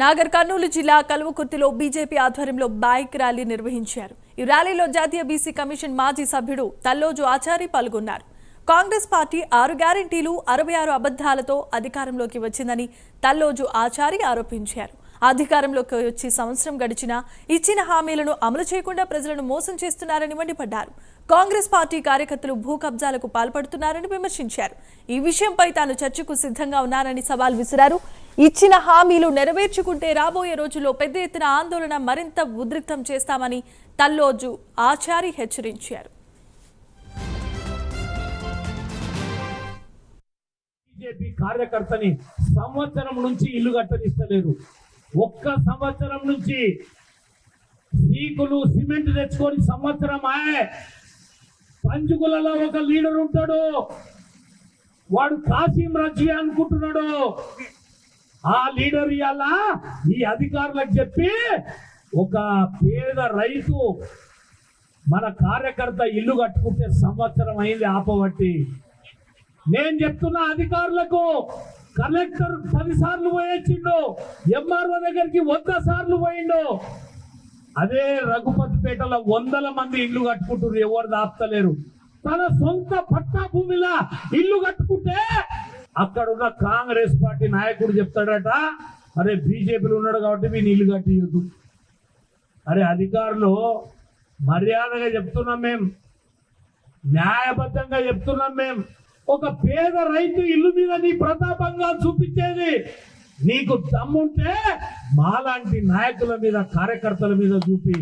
నాగర్ కర్నూలు జిల్లా కల్వకుర్తిలో బీజేపీ ఆధ్వర్యంలో bike rally నిర్వహించారు. ఈ ర్యాలీలో జాతీయ బీసీ కమిషన్ మాజీ సభ్యుడు తల్లోజు ఆచారి పాల్గొన్నారు. కాంగ్రెస్ పార్టీ 6 గ్యారెంటీలు 66 అబద్ధాలతో అధికారంలోకి వచ్చిందని తల్లోజు ఆచారి ఆరోపించారు. అధికారంలోకి వచ్చి సంవత్సరం గడిచినా ఇచ్చిన హామీలను అమలు చేయకుండా ప్రజలను మోసం చేస్తున్నారని మండిపడ్డారు. కాంగ్రెస్ పార్టీ కార్యకర్తలు భూ కబ్జాలకు పాల్పడుతున్నారని విమర్శించారు. ఈ విషయంపై తాను చర్చకు సిద్ధంగా ఉన్నానని సవాల్ విసిరారు. ఇచ్చిన హామీలు నెరవేర్చుకుంటే రాబోయే రోజుల్లో పెద్ద ఎత్తున ఆందోళన మరింత ఉధృతం చేస్తామని తల్లోజు ఆచారి హెచ్చరించారు. బీజేపీ కార్యకర్తని సంవత్సరం నుంచి ఇల్లు కట్టనిస్తలేరు. ఒక్క సంవత్సరం నుంచి సీకులు సిమెంట్ తెచ్చుకొని సంవత్సరం పంచుకులలో ఒక లీడర్ ఉంటాడు, వాడు కాసిం రజీ అనుకుంటున్నాడు. ఆ లీడర్ ఇవాళ ఈ అధికారులకు చెప్పి ఒక పేద రైతు మన కార్యకర్త ఇల్లు కట్టుకుంటే సంవత్సరం అయింది ఆపబట్టి. నేను చెప్తున్నా అధికారులకు, కలెక్టర్ 10 సార్లు పోయొచ్చిండు, ఎంఆర్ఓ దగ్గరికి 100 సార్లు పోయిండు. అదే రఘుపతిపేటలో 100 మంది ఇల్లు కట్టుకుంటారు, ఎవరు దాపుతలేరు. తన సొంత పట్టా భూమిలా ఇల్లు కట్టుకుంటే అక్కడున్న కాంగ్రెస్ పార్టీ నాయకుడు చెప్తాడట, అరే బీజేపీలో ఉన్నాడు కాబట్టి వీని ఇల్లు కట్టియొద్దు. అరే అధికారులు మర్యాదగా చెప్తున్నాం, మేము న్యాయబద్ధంగా చెప్తున్నాం. మేము ఒక పేద రైతు ఇల్లు మీద నీ ప్రతాపంగా చూపించేది నీకు దమ్ముంటే మాలాంటి నాయకుల మీద, కార్యకర్తల మీద చూపి.